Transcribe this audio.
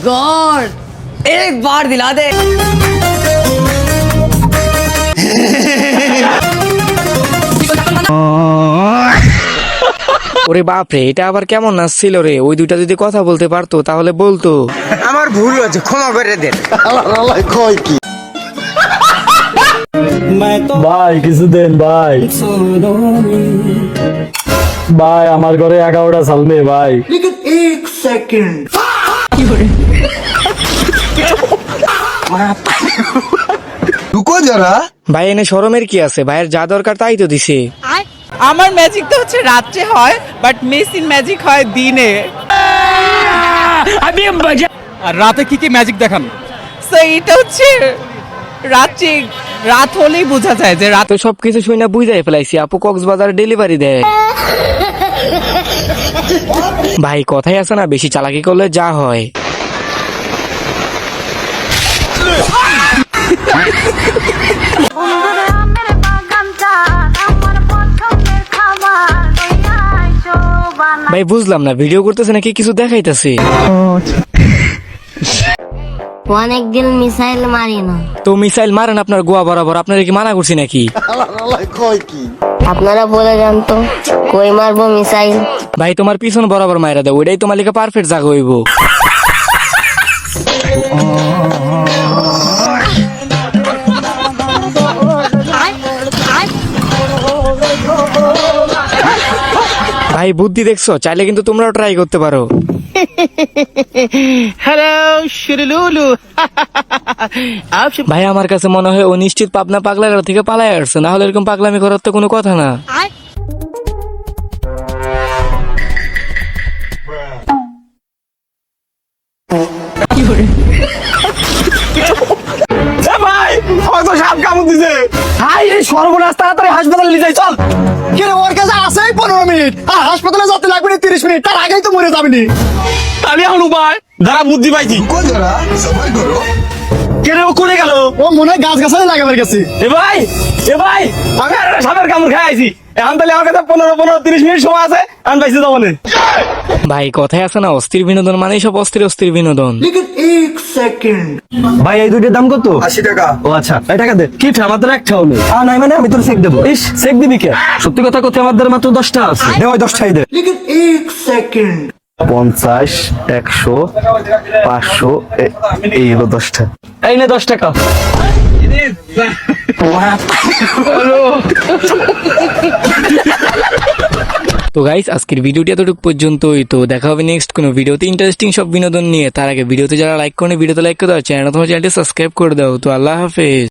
God एक बार दिला दे। ওরে বাপরে, এটা আবার কেমন নাচ ছিল রে? ওই দুইটা যদি কথা বলতে পারতো তাহলে বলতো। আমার ভুল হয়েছে, ক্ষমা করে দেন। ভাই কিছু দেন ভাই, ভাই আমার ঘরে 11টা সালমে ভাই। রুকো যারা, ভাই এনে শরমের কি আছে? ভাইয়ের যা দরকার তাই তো দিছে। আমার ম্যাজিক তো হচ্ছে রাত্রে হয়, বাট মেসিন ম্যাজিক হয় দিনে। আর রাতে কি কি ম্যাজিক দেখান? তো এটা হচ্ছে রাত্রে, রাত হলেই বোঝা যায় যে রাত। তো সবকিছু শুনে না বুঝাই ফেলাইছি, আপু কক্সবাজার ডেলিভারি দেয়। ভাই কথাই আছে না, বেশি চালাকি করলে যা হয়। ভাই বুঝলাম না, ভিডিও করতেছে নাকি কিছু দেখাইতেছে? অনেক দিন মিসাইল মারি না। তো মিসাইল মারেন আপনার গোয়া বরাবর, আপনারা কি মানা করছি নাকি? আপনারা বলে যান তো কই মারবো মিসাইল? ভাই তোমার পিছন বরাবর মাইরা দাও, ওইটাই তোমার লিখে পারফেক্ট জায়গা হইব। ভাই বুদ্ধি দেখছো? চাইলে কিন্তু তোমরাও ট্রাই করতে পারো। হ্যালো শিরুলুলু। ভাই আমার কাছে মনে হয় ও নিশ্চিত পাবনা পাগলাগাড়া থেকে পালায় আসছে, না হলে এরকম পাগলামি করার তো কোনো কথা না। ভাই হয়তো সাপ কামড় দিছে। হাই রে সর্বনাশ, তাড়াতাড়ি হাসপাতালে নিয়ে যাই চল। কি রে, ওর কাছে আছেই 15 মিনিট, আর হাসপাতালে যেতে লাগবে না 30 মিনিট, তার আগেই তো মরে যাবি নি। তাহলে এখন উপায় যারা বুদ্ধি পাইছি। রুকো যারা, সবাই করো। কে রে, ও কোনে গেল? ও মনে হয় গাছ গাছালে লাগাবার গেছে। এ ভাই আমি আর সাপের কামড় খাই আইছি। এখন তাহলে আমার কাছে 15-30 মিনিট সময় আছে, আমি পাইছি যাবো না। ভাই কথাই আছে না, অস্থির বিনোদন মানে সব অস্থির বিনোদন। ভাই এই দুইটার দাম কত? 80 টাকা। ও আচ্ছা, এই টাকা দে। কি আমার তো একটাও নেই। নাই মানে আমি তোর চেক দেবো। ইস, চেক দিবি কে? সত্যি কথা করতে আমার দ্বারা মাত্র 10টা আছে। দে ওই 10টাই দে। 50, 100, 500, এই হলো 10টা। এই নে 10 টাকা। তো গাইস আজকের ভিডিওটি এতটুকু পর্যন্তই। তো দেখা হবে নেক্সট কোনো ভিডিওতে ইন্টারেস্টিং সব বিনোদন নিয়ে। তার আগে ভিডিওতে যারা লাইক করেনি, ভিডিওতে লাইক করে দাও, চ্যানেলটি সাবস্ক্রাইব করে দাও। তো আল্লাহ হাফেজ।